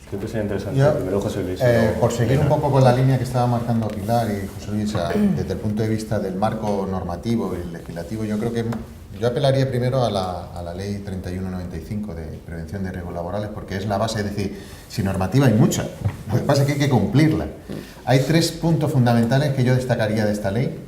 Creo que sería interesante. Yo, Primero José Luis. por seguir un poco con la línea que estaba marcando Pilar y José Luis, desde el punto de vista del marco normativo y legislativo, yo creo que yo apelaría primero a la Ley 3195 de prevención de riesgos laborales, porque es la base. Es decir, si normativa hay mucha, lo que pasa es que hay que cumplirla. Hay 3 puntos fundamentales que yo destacaría de esta ley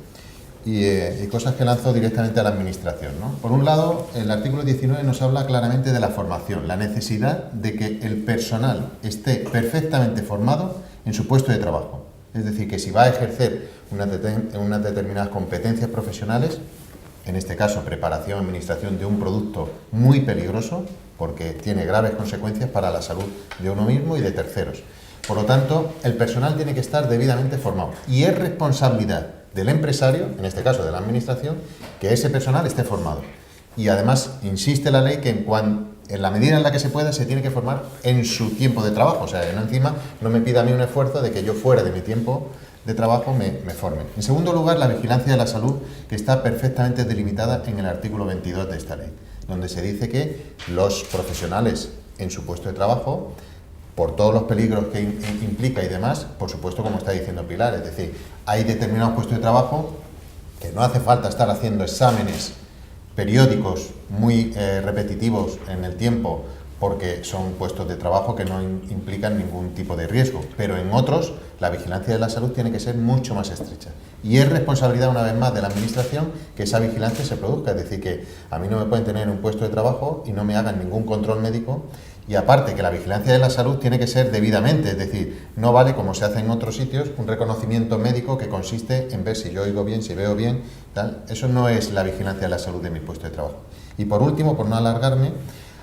y cosas que lanzo directamente a la Administración, ¿no? Por un lado, el artículo 19 nos habla claramente de la formación, la necesidad de que el personal esté perfectamente formado en su puesto de trabajo. Es decir, que si va a ejercer unas determinadas competencias profesionales, en este caso preparación, administración de un producto muy peligroso, porque tiene graves consecuencias para la salud de uno mismo y de terceros. Por lo tanto, el personal tiene que estar debidamente formado y es responsabilidad del empresario, en este caso de la Administración, que ese personal esté formado. Y además insiste la ley que en la medida en la que se pueda se tiene que formar en su tiempo de trabajo, o sea, que no encima no me pida a mí un esfuerzo de que yo fuera de mi tiempo de trabajo me forme. En segundo lugar, la vigilancia de la salud, que está perfectamente delimitada en el artículo 22 de esta ley, donde se dice que los profesionales en su puesto de trabajo, por todos los peligros que implica y demás, por supuesto, como está diciendo Pilar, es decir, hay determinados puestos de trabajo que no hace falta estar haciendo exámenes periódicos muy repetitivos en el tiempo, porque son puestos de trabajo que no implican ningún tipo de riesgo, pero en otros la vigilancia de la salud tiene que ser mucho más estrecha. Y es responsabilidad, una vez más, de la Administración que esa vigilancia se produzca, es decir, que a mí no me pueden tener en un puesto de trabajo y no me hagan ningún control médico. Y aparte que la vigilancia de la salud tiene que ser debidamente, es decir, no vale, como se hace en otros sitios, un reconocimiento médico que consiste en ver si yo oigo bien, si veo bien, tal. Eso no es la vigilancia de la salud de mi puesto de trabajo. Y por último, por no alargarme,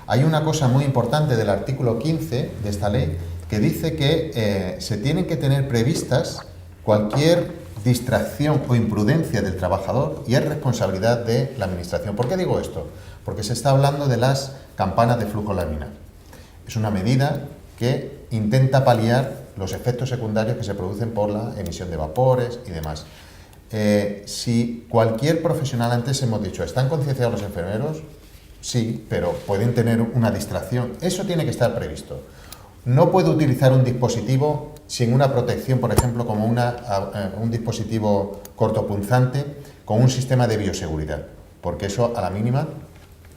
hay una cosa muy importante del artículo 15 de esta ley que dice que se tienen que tener previstas cualquier distracción o imprudencia del trabajador y es responsabilidad de la Administración. ¿Por qué digo esto? Porque se está hablando de las campanas de flujo laminar. Es una medida que intenta paliar los efectos secundarios que se producen por la emisión de vapores y demás. Si cualquier profesional, antes hemos dicho, ¿están concienciados los enfermeros? Sí, pero pueden tener una distracción. Eso tiene que estar previsto. No puedo utilizar un dispositivo sin una protección, por ejemplo, como un dispositivo cortopunzante con un sistema de bioseguridad, porque eso a la mínima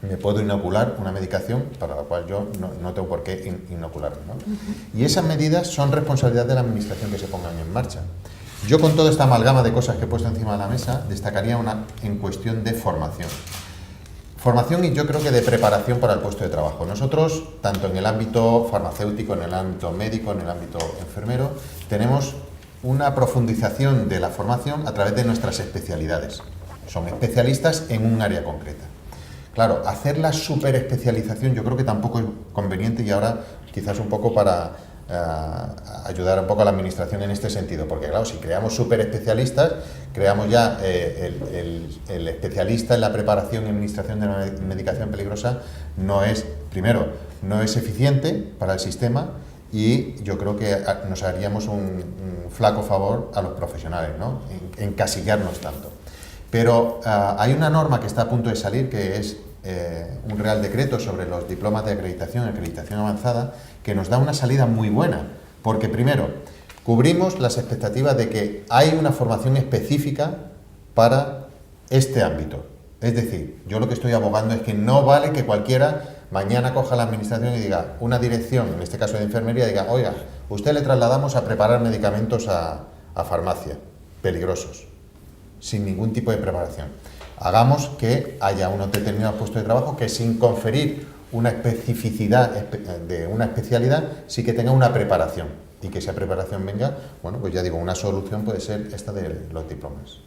me puedo inocular una medicación para la cual yo no tengo por qué inocularme, ¿no? Y esas medidas son responsabilidad de la Administración que se pongan en marcha. Yo, con toda esta amalgama de cosas que he puesto encima de la mesa, destacaría una en cuestión de formación. Formación y yo creo que de preparación para el puesto de trabajo. Nosotros, tanto en el ámbito farmacéutico, en el ámbito médico, en el ámbito enfermero, tenemos una profundización de la formación a través de nuestras especialidades. Son especialistas en un área concreta. Claro, hacer la superespecialización yo creo que tampoco es conveniente, y ahora quizás un poco para ayudar un poco a la Administración en este sentido, porque claro, si creamos superespecialistas, creamos ya el especialista en la preparación y administración de la medicación peligrosa, primero, no es eficiente para el sistema y yo creo que nos haríamos un flaco favor a los profesionales, ¿no? Encasillarnos tanto. Pero hay una norma que está a punto de salir, que es un Real Decreto sobre los diplomas de acreditación avanzada, que nos da una salida muy buena, porque primero, cubrimos las expectativas de que hay una formación específica para este ámbito. Es decir, yo lo que estoy abogando es que no vale que cualquiera mañana coja la Administración y diga, una dirección, en este caso de enfermería, diga, oiga, usted le trasladamos a preparar medicamentos a farmacia, peligrosos, sin ningún tipo de preparación. Hagamos que haya unos determinados puestos de trabajo que, sin conferir una especificidad de una especialidad, sí que tenga una preparación, y que esa preparación venga, bueno, pues ya digo, una solución puede ser esta de los diplomas.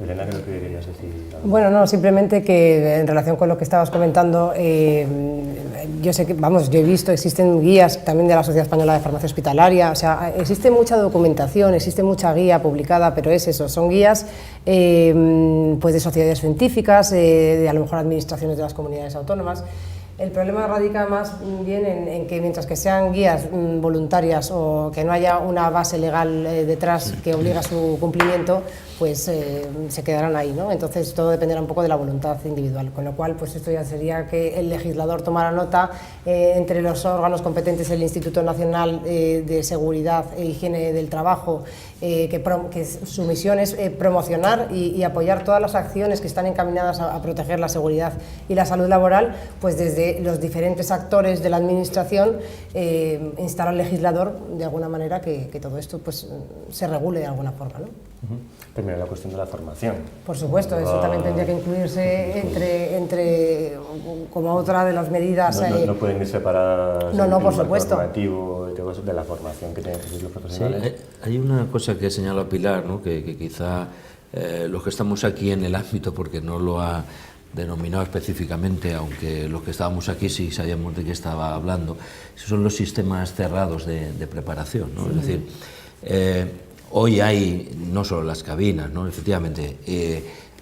Elena, creo que querías decir algo. Bueno, no, simplemente que en relación con lo que estabas comentando, yo sé que, vamos, yo he visto, existen guías también de la Sociedad Española de Farmacia Hospitalaria, o sea, existe mucha documentación, existe mucha guía publicada, pero es eso, son guías pues de sociedades científicas, de a lo mejor administraciones de las comunidades autónomas, El problema radica más bien en que mientras que sean guías voluntarias o que no haya una base legal detrás que obligue a su cumplimiento, pues se quedarán ahí, ¿no? Entonces todo dependerá un poco de la voluntad individual, con lo cual pues esto ya sería que el legislador tomara nota entre los órganos competentes, el Instituto Nacional de Seguridad e Higiene del Trabajo, que su misión es promocionar y apoyar todas las acciones que están encaminadas a proteger la seguridad y la salud laboral, pues desde los diferentes actores de la administración, instar al legislador de alguna manera que todo esto pues se regule de alguna forma, ¿no? Primero la cuestión de la formación. Por supuesto, eso también tendría que incluirse entre como otra de las medidas. No pueden ir separadas no, por supuesto. Normativo de la formación que tienen que hacer los profesionales. Sí, hay una cosa que señala Pilar, ¿no? que quizá los que estamos aquí en el ámbito, porque no lo ha denominado específicamente, aunque los que estábamos aquí sí sabíamos de qué estaba hablando, son los sistemas cerrados de preparación, ¿no? Sí. Es decir, hoy hay no solo las cabinas, ¿no? Efectivamente,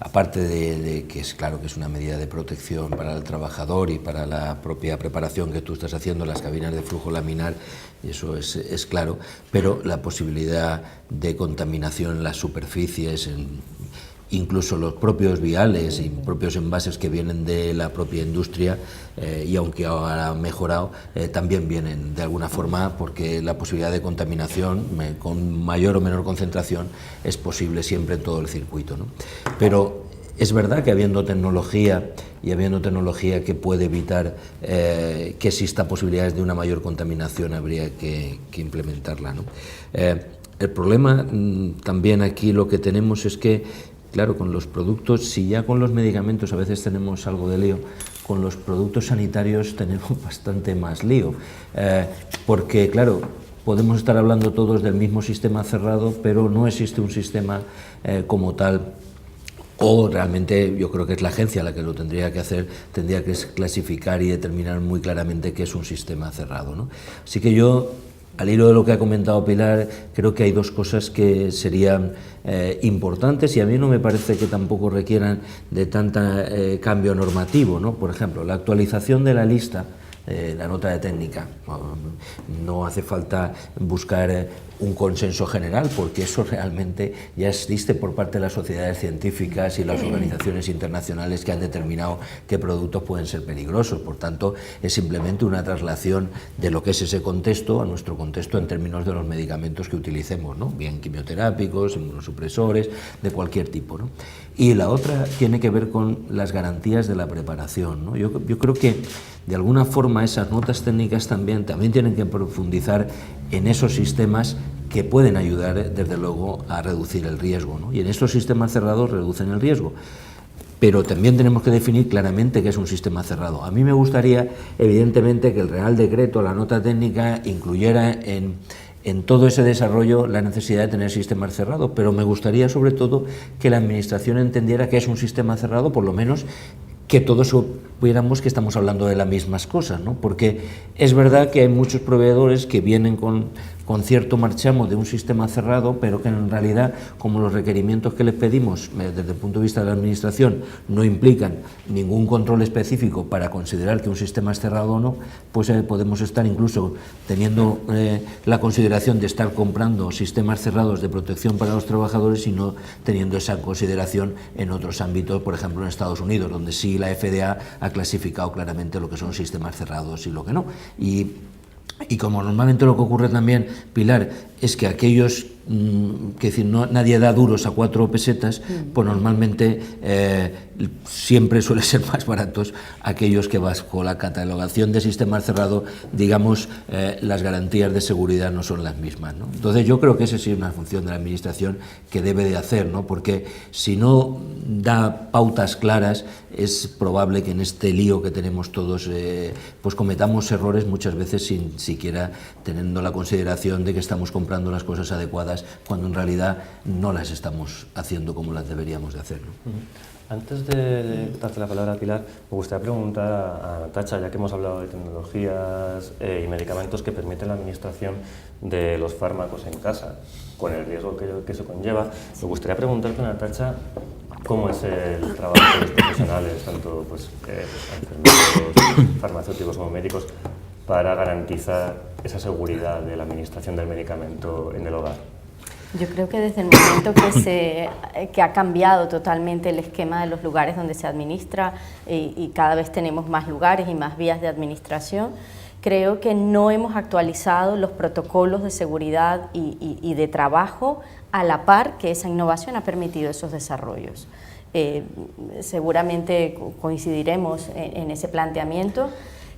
aparte de que es claro que es una medida de protección para el trabajador y para la propia preparación que tú estás haciendo, las cabinas de flujo laminar, eso es claro, pero la posibilidad de contaminación en las superficies, incluso los propios viales y propios envases que vienen de la propia industria, y aunque ahora ha mejorado, también vienen de alguna forma, porque la posibilidad de contaminación con mayor o menor concentración es posible siempre en todo el circuito, ¿no? Pero es verdad que habiendo tecnología que puede evitar que exista posibilidades de una mayor contaminación, habría que implementarla, ¿no? El problema también aquí lo que tenemos es que, claro, con los productos, si ya con los medicamentos a veces tenemos algo de lío, con los productos sanitarios tenemos bastante más lío, porque claro, podemos estar hablando todos del mismo sistema cerrado, pero no existe un sistema como tal, o realmente yo creo que es la agencia la que lo tendría que hacer, tendría que clasificar y determinar muy claramente qué es un sistema cerrado, ¿no? Así que yo, al hilo de lo que ha comentado Pilar, creo que hay dos cosas que serían importantes, y a mí no me parece que tampoco requieran de tanta cambio normativo, ¿no? Por ejemplo, la actualización de la lista, la nota de técnica. No hace falta buscar un consenso general, porque eso realmente ya existe por parte de las sociedades científicas y las organizaciones internacionales que han determinado qué productos pueden ser peligrosos. Por tanto, es simplemente una traslación de lo que es ese contexto a nuestro contexto en términos de los medicamentos que utilicemos, ¿no? Bien quimioterápicos, inmunosupresores, de cualquier tipo, ¿no? Y la otra tiene que ver con las garantías de la preparación, ¿no? Yo creo que de alguna forma esas notas técnicas también tienen que profundizar en esos sistemas que pueden ayudar desde luego a reducir el riesgo, ¿no? Y en estos sistemas cerrados reducen el riesgo. Pero también tenemos que definir claramente qué es un sistema cerrado. A mí me gustaría, evidentemente, que el Real Decreto, la nota técnica, incluyera en todo ese desarrollo la necesidad de tener sistemas cerrados, pero me gustaría sobre todo que la Administración entendiera que es un sistema cerrado, por lo menos que todos supiéramos que estamos hablando de las mismas cosas, ¿no? Porque es verdad que hay muchos proveedores que vienen con cierto marchamo de un sistema cerrado, pero que en realidad, como los requerimientos que les pedimos desde el punto de vista de la Administración no implican ningún control específico para considerar que un sistema es cerrado o no, pues podemos estar incluso teniendo la consideración de estar comprando sistemas cerrados de protección para los trabajadores y no teniendo esa consideración en otros ámbitos, por ejemplo en Estados Unidos, donde sí la FDA ha clasificado claramente lo que son sistemas cerrados y lo que no. Y como normalmente lo que ocurre también, Pilar, es que aquellos que decir, nadie da duros a 4 pesetas, pues normalmente siempre suele ser más baratos aquellos que bajo la catalogación de sistema cerrado, digamos, las garantías de seguridad no son las mismas, ¿no? Entonces yo creo que esa sí es una función de la Administración que debe de hacer, ¿no? Porque si no da pautas claras, es probable que en este lío que tenemos todos pues cometamos errores muchas veces sin siquiera teniendo la consideración de que estamos comprando las cosas adecuadas cuando en realidad no las estamos haciendo como las deberíamos de hacer, ¿no? Antes de darte la palabra, Pilar, me gustaría preguntar a Natacha, ya que hemos hablado de tecnologías y medicamentos que permiten la administración de los fármacos en casa, con el riesgo que eso conlleva, me gustaría preguntarte, Natacha, cómo es el trabajo de los profesionales, tanto pues, enfermeros, farmacéuticos como médicos, para garantizar esa seguridad de la administración del medicamento en el hogar. Yo creo que desde el momento que ha cambiado totalmente el esquema de los lugares donde se administra y cada vez tenemos más lugares y más vías de administración, creo que no hemos actualizado los protocolos de seguridad y de trabajo a la par que esa innovación ha permitido esos desarrollos. Seguramente coincidiremos en ese planteamiento.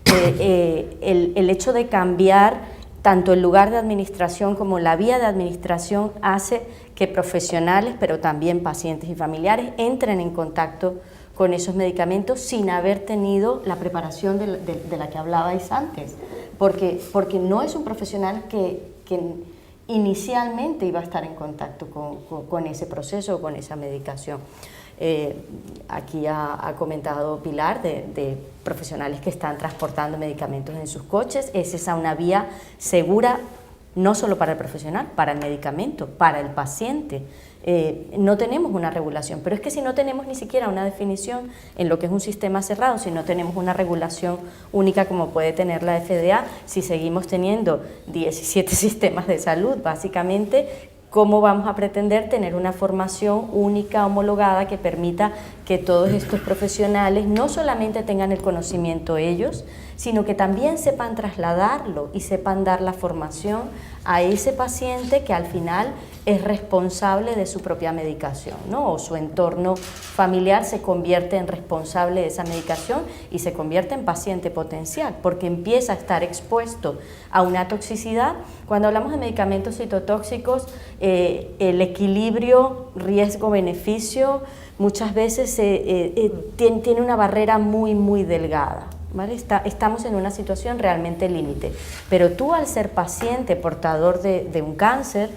El hecho de cambiar tanto el lugar de administración como la vía de administración hace que profesionales, pero también pacientes y familiares, entren en contacto con esos medicamentos sin haber tenido la preparación de la que hablabais antes, porque no es un profesional que inicialmente iba a estar en contacto con ese proceso o con esa medicación. Aquí ha comentado Pilar de profesionales que están transportando medicamentos en sus coches. Es esa una vía segura no solo para el profesional, para el medicamento, para el paciente. No tenemos una regulación, pero es que si no tenemos ni siquiera una definición en lo que es un sistema cerrado, si no tenemos una regulación única como puede tener la FDA, si seguimos teniendo 17 sistemas de salud, básicamente, ¿cómo vamos a pretender tener una formación única, homologada, que permita que todos estos profesionales no solamente tengan el conocimiento ellos, sino que también sepan trasladarlo y sepan dar la formación a ese paciente que al final es responsable de su propia medicación, ¿no? O su entorno familiar se convierte en responsable de esa medicación y se convierte en paciente potencial, porque empieza a estar expuesto a una toxicidad. Cuando hablamos de medicamentos citotóxicos, el equilibrio riesgo-beneficio muchas veces tiene una barrera muy delgada, ¿vale? Estamos en una situación realmente límite, pero tú, al ser paciente portador de un cáncer,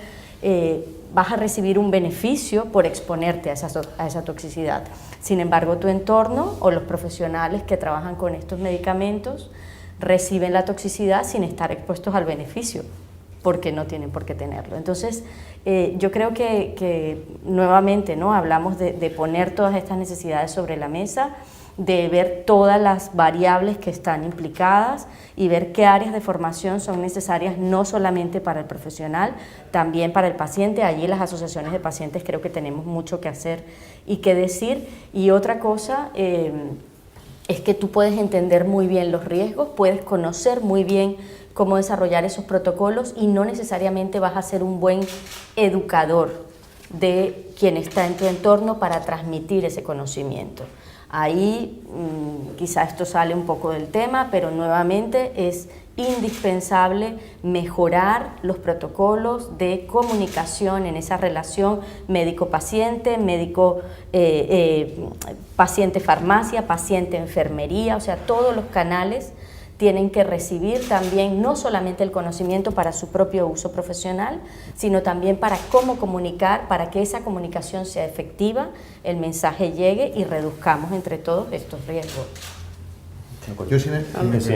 vas a recibir un beneficio por exponerte a esa toxicidad. Sin embargo, tu entorno o los profesionales que trabajan con estos medicamentos reciben la toxicidad sin estar expuestos al beneficio, porque no tienen por qué tenerlo. Entonces, yo creo que nuevamente, ¿no?, hablamos de poner todas estas necesidades sobre la mesa, de ver todas las variables que están implicadas y ver qué áreas de formación son necesarias no solamente para el profesional, también para el paciente. Allí las asociaciones de pacientes creo que tenemos mucho que hacer y que decir. Y otra cosa es que tú puedes entender muy bien los riesgos, puedes conocer muy bien cómo desarrollar esos protocolos y no necesariamente vas a ser un buen educador de quien está en tu entorno para transmitir ese conocimiento. Ahí quizá esto sale un poco del tema, pero nuevamente es indispensable mejorar los protocolos de comunicación en esa relación médico-paciente, paciente-farmacia, paciente-enfermería, o sea, todos los canales tienen que recibir también no solamente el conocimiento para su propio uso profesional, sino también para cómo comunicar, para que esa comunicación sea efectiva, el mensaje llegue y reduzcamos entre todos estos riesgos. Yo, si me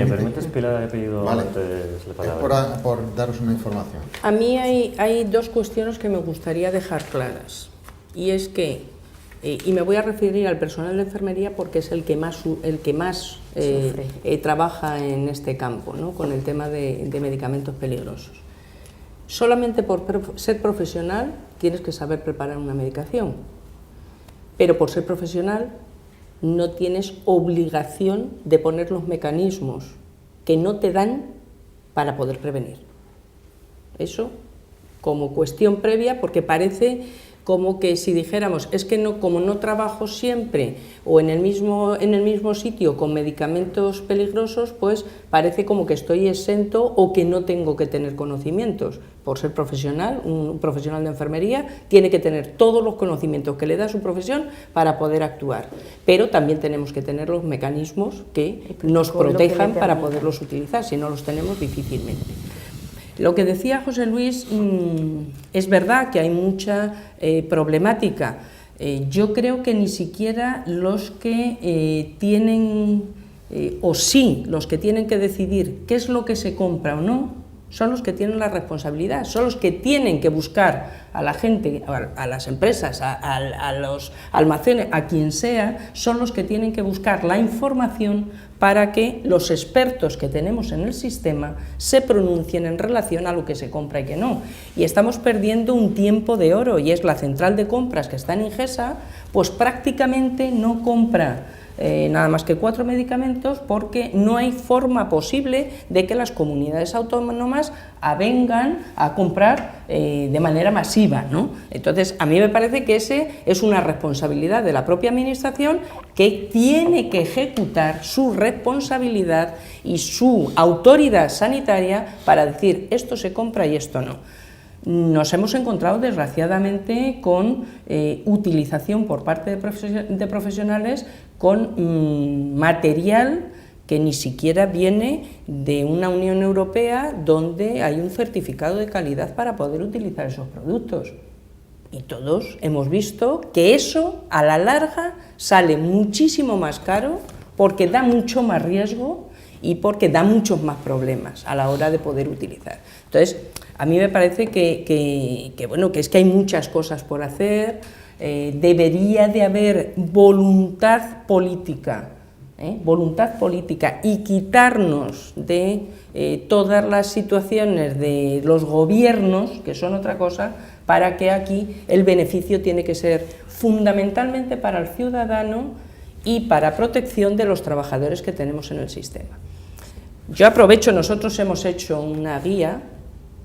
permites, Pilar, he pedido vale, antes la palabra. por daros una información. A mí hay dos cuestiones que me gustaría dejar claras, y es que y me voy a referir al personal de enfermería porque es el que más trabaja en este campo, ¿no?, con el tema de medicamentos peligrosos. Solamente por ser profesional tienes que saber preparar una medicación, pero por ser profesional no tienes obligación de poner los mecanismos que no te dan para poder prevenir. Eso como cuestión previa, porque parece como que si dijéramos, es que no, como no trabajo siempre o en el mismo sitio con medicamentos peligrosos, pues parece como que estoy exento o que no tengo que tener conocimientos. Por ser profesional, un profesional de enfermería tiene que tener todos los conocimientos que le da su profesión para poder actuar, pero también tenemos que tener los mecanismos que nos protejan para poderlos utilizar, si no los tenemos difícilmente. Lo que decía José Luis, es verdad que hay mucha problemática. Yo creo que ni siquiera los que tienen, los que tienen que decidir qué es lo que se compra o no, son los que tienen la responsabilidad, son los que tienen que buscar a la gente, a las empresas, a los almacenes, a quien sea, son los que tienen que buscar la información para que los expertos que tenemos en el sistema se pronuncien en relación a lo que se compra y que no. Y estamos perdiendo un tiempo de oro, y es la central de compras que está en Ingesa, pues prácticamente no compra nada más que 4 medicamentos, porque no hay forma posible de que las comunidades autónomas avengan a comprar de manera masiva, ¿no? Entonces, a mí me parece que ese es una responsabilidad de la propia administración, que tiene que ejecutar su responsabilidad y su autoridad sanitaria para decir esto se compra y esto no. Nos hemos encontrado, desgraciadamente, con utilización por parte de profesionales con material que ni siquiera viene de una Unión Europea donde hay un certificado de calidad para poder utilizar esos productos. Y todos hemos visto que eso, a la larga, sale muchísimo más caro, porque da mucho más riesgo y porque da muchos más problemas a la hora de poder utilizar. Entonces, a mí me parece que es que hay muchas cosas por hacer. Debería de haber voluntad política y quitarnos de todas las situaciones de los gobiernos, que son otra cosa, para que aquí el beneficio tiene que ser fundamentalmente para el ciudadano y para protección de los trabajadores que tenemos en el sistema. Yo aprovecho, nosotros hemos hecho una guía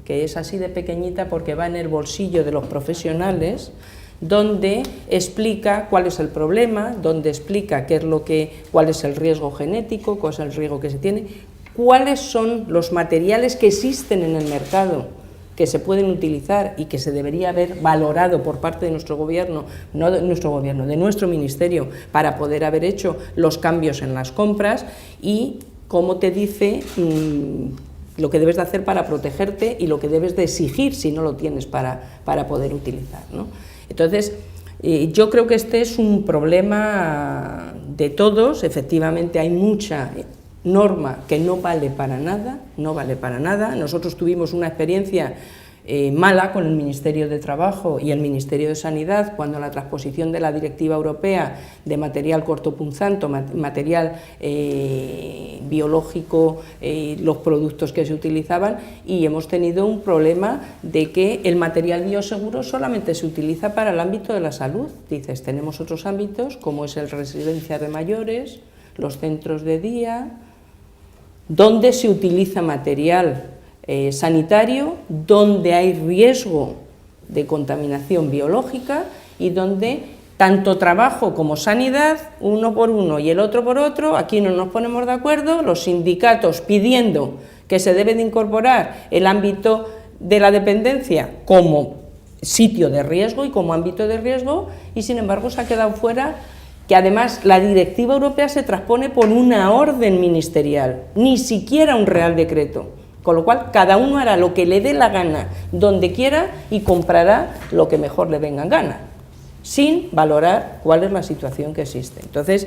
que es así de pequeñita porque va en el bolsillo de los profesionales, donde explica cuál es el problema, donde explica cuál es el riesgo genético, cuál es el riesgo que se tiene, cuáles son los materiales que existen en el mercado que se pueden utilizar y que se debería haber valorado por parte de nuestro gobierno, no de nuestro gobierno, de nuestro ministerio, para poder haber hecho los cambios en las compras, y cómo te dice lo que debes de hacer para protegerte y lo que debes de exigir si no lo tienes para poder utilizar, ¿no? Entonces, yo creo que este es un problema de todos. Efectivamente hay mucha norma que no vale para nada, Nosotros tuvimos una experiencia mala con el Ministerio de Trabajo y el Ministerio de Sanidad cuando la transposición de la Directiva Europea de material cortopunzante, material biológico, los productos que se utilizaban, y hemos tenido un problema de que el material bioseguro solamente se utiliza para el ámbito de la salud. Dices, tenemos otros ámbitos como es el residencia de mayores, los centros de día, donde se utiliza material sanitario, donde hay riesgo de contaminación biológica y donde tanto trabajo como sanidad, uno por uno y el otro por otro, aquí no nos ponemos de acuerdo, los sindicatos pidiendo que se debe de incorporar el ámbito de la dependencia como sitio de riesgo y como ámbito de riesgo, y sin embargo se ha quedado fuera, que además la Directiva Europea se transpone por una orden ministerial, ni siquiera un Real Decreto. Con lo cual, cada uno hará lo que le dé la gana, donde quiera, y comprará lo que mejor le venga en gana, sin valorar cuál es la situación que existe. Entonces,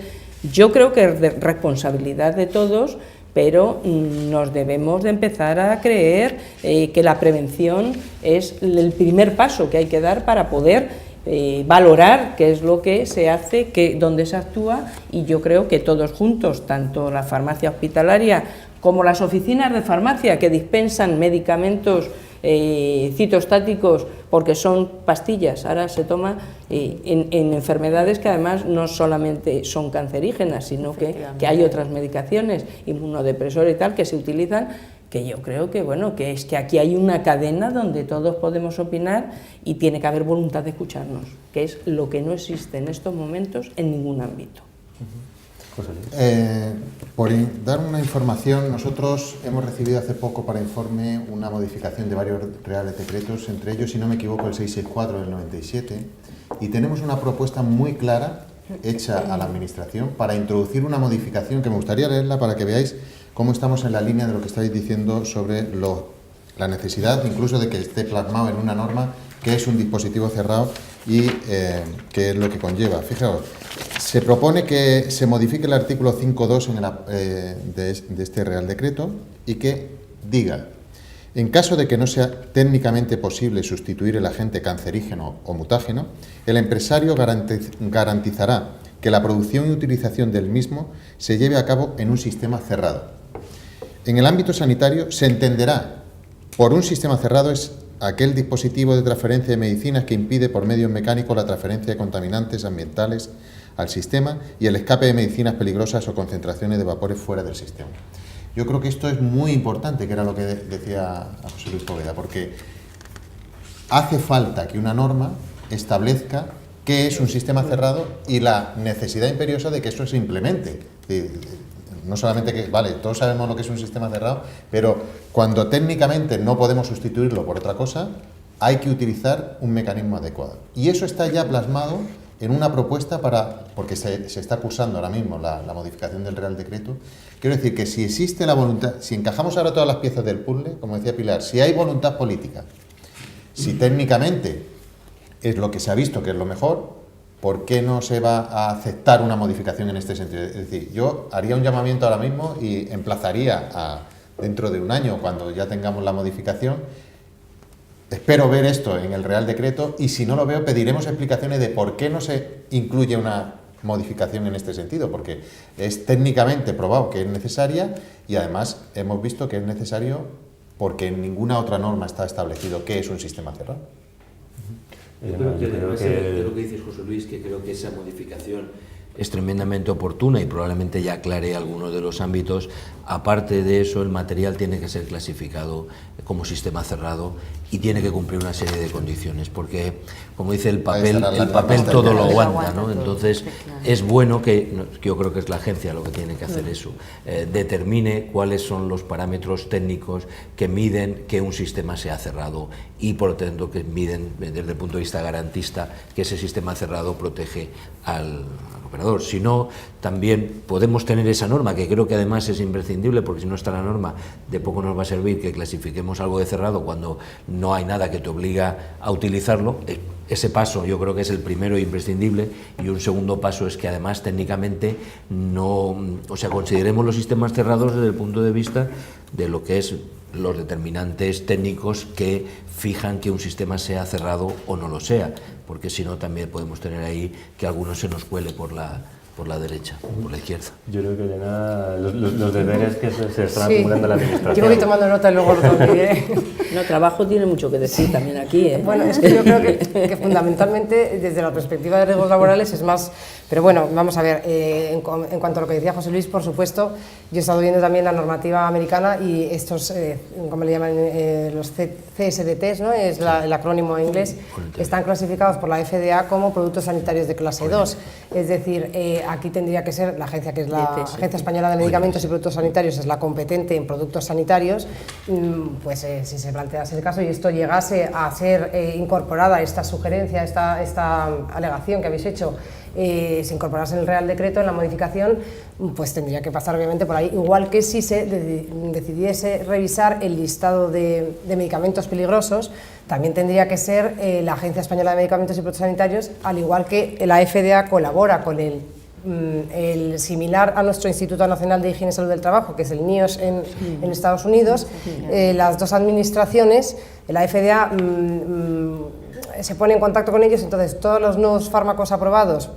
yo creo que es de responsabilidad de todos, pero nos debemos de empezar a creer que la prevención es el primer paso que hay que dar para poder valorar qué es lo que se hace, dónde se actúa, y yo creo que todos juntos, tanto la farmacia hospitalaria como las oficinas de farmacia que dispensan medicamentos citostáticos, porque son pastillas, ahora se toma en enfermedades que además no solamente son cancerígenas, sino que hay otras medicaciones, inmunodepresores y tal, que se utilizan, que yo creo que, bueno, que es que aquí hay una cadena donde todos podemos opinar y tiene que haber voluntad de escucharnos, que es lo que no existe en estos momentos en ningún ámbito. Por dar una información, nosotros hemos recibido hace poco para informe una modificación de varios reales decretos, entre ellos, si no me equivoco, el 664 del 97, y tenemos una propuesta muy clara hecha a la Administración para introducir una modificación que me gustaría leerla para que veáis cómo estamos en la línea de lo que estáis diciendo sobre la necesidad incluso de que esté plasmado en una norma que es un dispositivo cerrado y qué es lo que conlleva. Fijaos, se propone que se modifique el artículo 5.2 de este Real Decreto y que diga: En caso de que no sea técnicamente posible sustituir el agente cancerígeno o mutágeno, el empresario garantizará que la producción y utilización del mismo se lleve a cabo en un sistema cerrado. En el ámbito sanitario se entenderá por un sistema cerrado es aquel dispositivo de transferencia de medicinas que impide por medios mecánicos la transferencia de contaminantes ambientales al sistema y el escape de medicinas peligrosas o concentraciones de vapores fuera del sistema. Yo creo que esto es muy importante, que era lo que decía a José Luis Poveda, porque hace falta que una norma establezca qué es un sistema cerrado y la necesidad imperiosa de que eso se implemente. No solamente que, vale, todos sabemos lo que es un sistema cerrado, pero cuando técnicamente no podemos sustituirlo por otra cosa, hay que utilizar un mecanismo adecuado. Y eso está ya plasmado en una propuesta porque se está cursando ahora mismo la modificación del Real Decreto. Quiero decir que si existe la voluntad, si encajamos ahora todas las piezas del puzzle, como decía Pilar, si hay voluntad política, si técnicamente es lo que se ha visto que es lo mejor, ¿por qué no se va a aceptar una modificación en este sentido? Es decir, yo haría un llamamiento ahora mismo y emplazaría a dentro de un año, cuando ya tengamos la modificación. Espero ver esto en el Real Decreto y si no lo veo pediremos explicaciones de por qué no se incluye una modificación en este sentido, porque es técnicamente probado que es necesaria y además hemos visto que es necesario porque en ninguna otra norma está establecido qué es un sistema cerrado. Yo creo que de lo que dices, José Luis, que creo que esa modificación es tremendamente oportuna y probablemente ya aclaré algunos de los ámbitos. Aparte de eso, el material tiene que ser clasificado como sistema cerrado y tiene que cumplir una serie de condiciones, porque, como dice el papel todo lo aguanta, ¿no? Entonces, es bueno que yo creo que es la agencia lo que tiene que hacer eso, determine cuáles son los parámetros técnicos que miden que un sistema sea cerrado y, por lo tanto, que miden desde el punto de vista garantista que ese sistema cerrado protege al operador. Si no, también podemos tener esa norma, que creo que además es imprescindible, porque si no está la norma, de poco nos va a servir que clasifiquemos algo de cerrado cuando no hay nada que te obliga a utilizarlo. Ese paso yo creo que es el primero e imprescindible, y un segundo paso es que además técnicamente consideremos los sistemas cerrados desde el punto de vista de lo que es los determinantes técnicos que fijan que un sistema sea cerrado o no lo sea, porque si no también podemos tener ahí que alguno se nos cuele por la derecha, por la izquierda. Yo creo que, Elena, los deberes que se están acumulando en la administración. Yo voy tomando nota y luego lo cambiaré. No, trabajo tiene mucho que decir también aquí, ¿eh? Bueno, es que yo creo que fundamentalmente desde la perspectiva de riesgos laborales es más... Pero bueno, vamos a ver, en cuanto a lo que decía José Luis, por supuesto, yo he estado viendo también la normativa americana y estos, ¿cómo le llaman? Los CSDTs, ¿no? Es el acrónimo en inglés, están clasificados por la FDA como productos sanitarios de clase 2. Es decir, aquí tendría que ser la agencia, que es la Agencia Española de Medicamentos y Productos Sanitarios, es la competente en productos sanitarios. Pues si se plantease el caso y esto llegase a ser incorporada, esta sugerencia, esta alegación que habéis hecho, se incorporase en el Real Decreto, en la modificación, pues tendría que pasar obviamente por ahí, igual que si se decidiese revisar el listado de medicamentos peligrosos, también tendría que ser la Agencia Española de Medicamentos y Productos Sanitarios, al igual que la FDA colabora con el similar a nuestro Instituto Nacional de Higiene y Salud del Trabajo, que es el NIOSH en Estados Unidos. Las dos administraciones, la FDA se pone en contacto con ellos, entonces todos los nuevos fármacos aprobados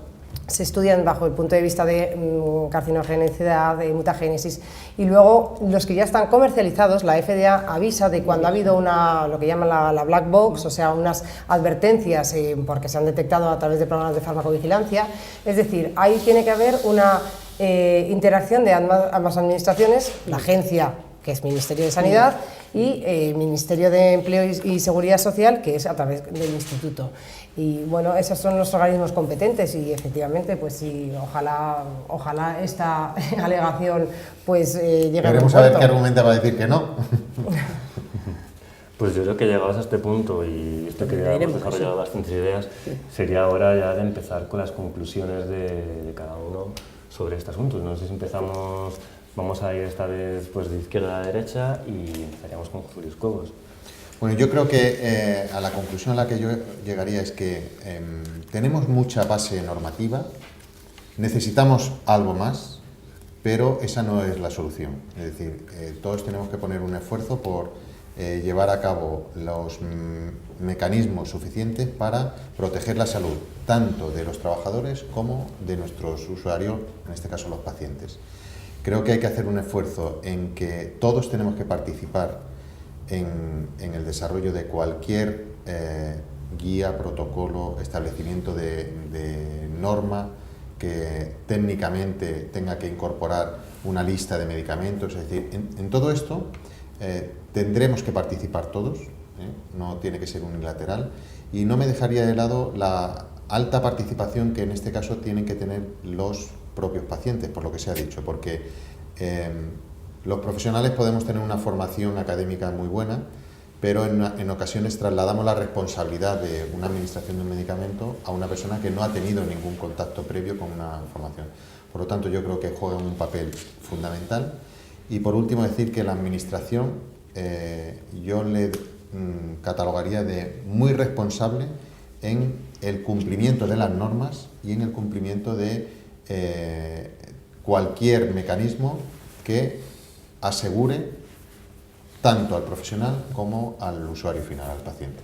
se estudian bajo el punto de vista de carcinogenicidad, de mutagénesis, y luego los que ya están comercializados, la FDA avisa de cuando ha habido lo que llaman la black box, o sea, unas advertencias porque se han detectado a través de programas de farmacovigilancia. Es decir, ahí tiene que haber una interacción de ambas administraciones, la agencia, que es Ministerio de Sanidad, y Ministerio de Empleo y Seguridad Social, que es a través del Instituto. Y bueno, esos son los organismos competentes y efectivamente, pues sí, ojalá esta alegación pues llegue a un Queremos saber qué argumenta para decir que no. Pues yo creo que llegados a este punto, y esto que ya hemos desarrollado bastantes ideas, sería hora ya de empezar con las conclusiones de cada uno sobre este asunto. No sé si empezamos... Vamos a ir esta vez pues, de izquierda a derecha y empezaríamos con José Luis Cobos. Bueno, yo creo que a la conclusión a la que yo llegaría es que tenemos mucha base normativa, necesitamos algo más, pero esa no es la solución. Es decir, todos tenemos que poner un esfuerzo por llevar a cabo los mecanismos suficientes para proteger la salud tanto de los trabajadores como de nuestros usuarios, en este caso los pacientes. Creo que hay que hacer un esfuerzo en que todos tenemos que participar en el desarrollo de cualquier guía, protocolo, establecimiento de norma que técnicamente tenga que incorporar una lista de medicamentos. Es decir, en todo esto tendremos que participar todos, no tiene que ser unilateral, y no me dejaría de lado la alta participación que en este caso tienen que tener los propios pacientes, por lo que se ha dicho, porque los profesionales podemos tener una formación académica muy buena, pero en ocasiones trasladamos la responsabilidad de una administración de un medicamento a una persona que no ha tenido ningún contacto previo con una formación. Por lo tanto, yo creo que juegan un papel fundamental. Y por último, decir que la administración yo le catalogaría de muy responsable en el cumplimiento de las normas y en el cumplimiento de cualquier mecanismo que asegure tanto al profesional como al usuario final, al paciente.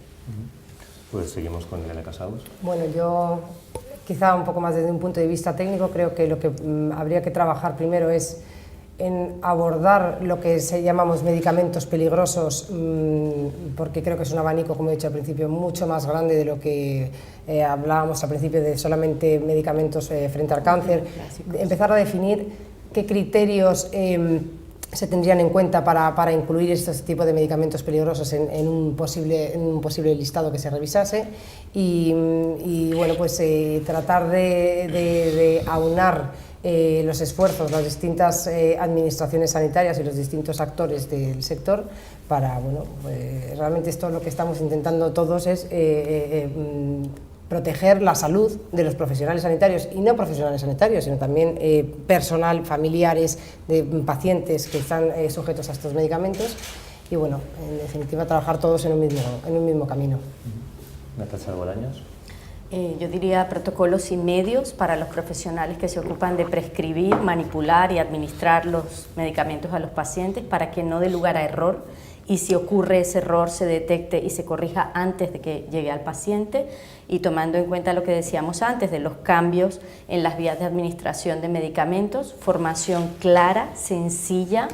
Pues seguimos con Elena Casaus. Bueno, yo quizá un poco más desde un punto de vista técnico creo que lo que habría que trabajar primero es en abordar lo que llamamos medicamentos peligrosos, porque creo que es un abanico, como he dicho al principio, mucho más grande de lo que hablábamos al principio de solamente medicamentos frente al cáncer. Empezar a definir qué criterios se tendrían en cuenta para incluir este tipo de medicamentos peligrosos en un posible listado que se revisase y bueno, pues tratar de aunar los esfuerzos, las distintas administraciones sanitarias y los distintos actores del sector para, bueno, realmente esto lo que estamos intentando todos es proteger la salud de los profesionales sanitarios y no profesionales sanitarios, sino también personal, familiares de pacientes que están sujetos a estos medicamentos y, bueno, en definitiva, trabajar todos en un mismo camino. Natasha Bolaños. Yo diría protocolos y medios para los profesionales que se ocupan de prescribir, manipular y administrar los medicamentos a los pacientes para que no dé lugar a error y si ocurre ese error se detecte y se corrija antes de que llegue al paciente y tomando en cuenta lo que decíamos antes de los cambios en las vías de administración de medicamentos, formación clara, sencilla,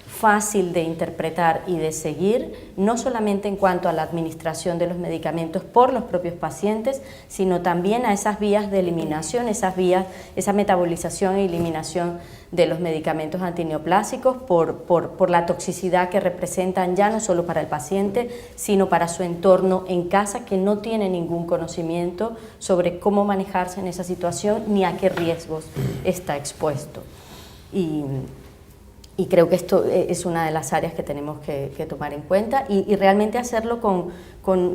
fácil de interpretar y de seguir, no solamente en cuanto a la administración de los medicamentos por los propios pacientes, sino también a esas vías de eliminación, esa metabolización e eliminación de los medicamentos antineoplásicos por la toxicidad que representan ya no solo para el paciente, sino para su entorno en casa que no tiene ningún conocimiento sobre cómo manejarse en esa situación ni a qué riesgos está expuesto. Y creo que esto es una de las áreas que tenemos que tomar en cuenta y realmente hacerlo con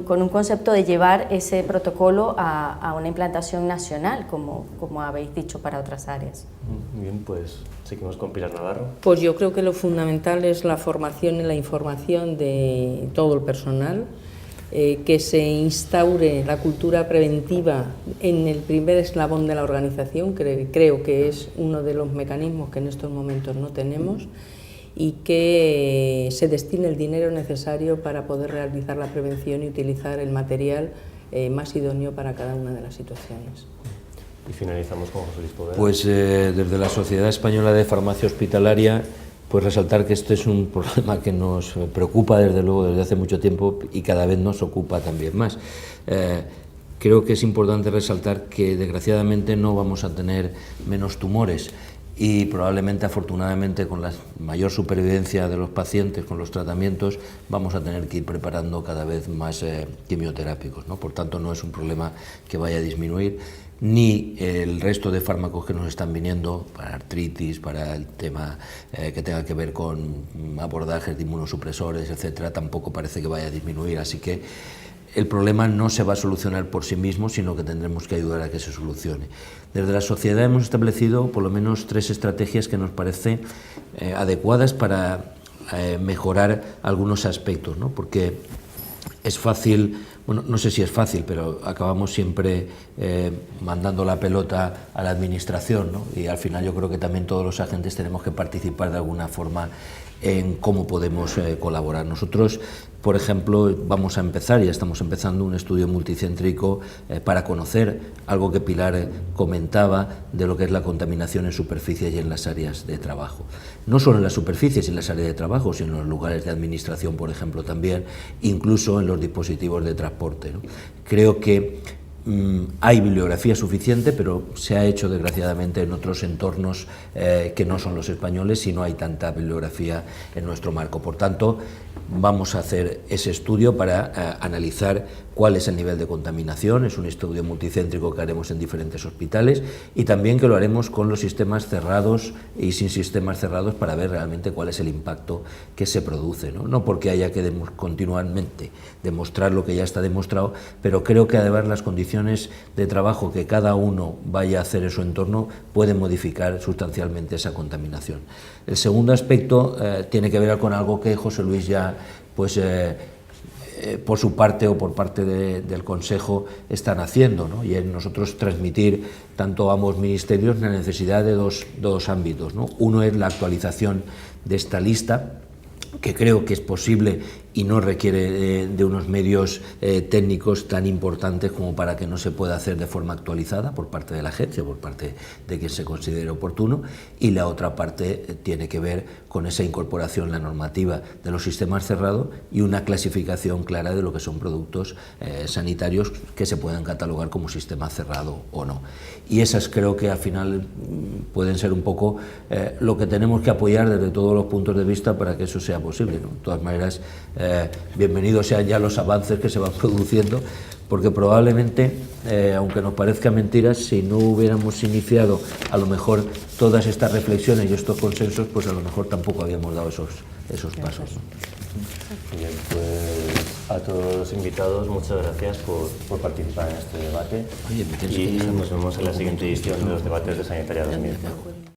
un concepto de llevar ese protocolo a una implantación nacional, como habéis dicho para otras áreas. Bien, pues seguimos con Pilar Navarro. Pues yo creo que lo fundamental es la formación y la información de todo el personal, que se instaure la cultura preventiva en el primer eslabón de la organización, creo que es uno de los mecanismos que en estos momentos no tenemos, y que se destine el dinero necesario para poder realizar la prevención y utilizar el material más idóneo para cada una de las situaciones. Y finalizamos con José Luis Poveda. Pues desde la Sociedad Española de Farmacia Hospitalaria, pues resaltar que este es un problema que nos preocupa desde luego desde hace mucho tiempo y cada vez nos ocupa también más. Creo que es importante resaltar que desgraciadamente no vamos a tener menos tumores y probablemente, afortunadamente, con la mayor supervivencia de los pacientes, con los tratamientos, vamos a tener que ir preparando cada vez más quimioterápicos, ¿no? Por tanto, no es un problema que vaya a disminuir, ni el resto de fármacos que nos están viniendo para artritis, para el tema que tenga que ver con abordajes de inmunosupresores, etcétera, tampoco parece que vaya a disminuir, así que el problema no se va a solucionar por sí mismo, sino que tendremos que ayudar a que se solucione. Desde la sociedad hemos establecido por lo menos 3 estrategias que nos parecen adecuadas para mejorar algunos aspectos, ¿no? Porque es fácil, bueno, no sé si es fácil, pero acabamos siempre mandando la pelota a la administración, ¿no? Y al final yo creo que también todos los agentes tenemos que participar de alguna forma en cómo podemos colaborar. Nosotros, por ejemplo, vamos a empezar, ya estamos empezando, un estudio multicéntrico para conocer algo que Pilar comentaba de lo que es la contaminación en superficie y en las áreas de trabajo. No solo en las superficies y en las áreas de trabajo, sino en los lugares de administración, por ejemplo, también, incluso en los dispositivos de transporte, ¿no? Creo que hay bibliografía suficiente, pero se ha hecho desgraciadamente en otros entornos que no son los españoles y no hay tanta bibliografía en nuestro marco. Por tanto, vamos a hacer ese estudio para analizar cuál es el nivel de contaminación. Es un estudio multicéntrico que haremos en diferentes hospitales y también que lo haremos con los sistemas cerrados y sin sistemas cerrados para ver realmente cuál es el impacto que se produce, no porque haya que continuamente demostrar lo que ya está demostrado, pero creo que además las condiciones de trabajo que cada uno vaya a hacer en su entorno pueden modificar sustancialmente esa contaminación. El segundo aspecto tiene que ver con algo que José Luis ya por su parte o por parte del Consejo están haciendo, ¿no? Y es nosotros transmitir tanto a ambos ministerios la necesidad de dos ámbitos, ¿no? Uno es la actualización de esta lista, que creo que es posible y no requiere de unos medios técnicos tan importantes como para que no se pueda hacer de forma actualizada por parte de la agencia, por parte de quien se considere oportuno, y la otra parte tiene que ver con esa incorporación en la normativa de los sistemas cerrados y una clasificación clara de lo que son productos sanitarios que se puedan catalogar como sistema cerrado o no. Y esas creo que al final pueden ser un poco lo que tenemos que apoyar desde todos los puntos de vista para que eso sea posible, ¿no? De todas maneras, bienvenidos sean ya los avances que se van produciendo, porque probablemente, aunque nos parezca mentira, si no hubiéramos iniciado a lo mejor todas estas reflexiones y estos consensos, pues a lo mejor tampoco habíamos dado esos pasos, ¿no? Bien, pues a todos los invitados, muchas gracias por participar en este debate. Oye, y nos vemos en la siguiente edición de los debates de Sanitaria 2000.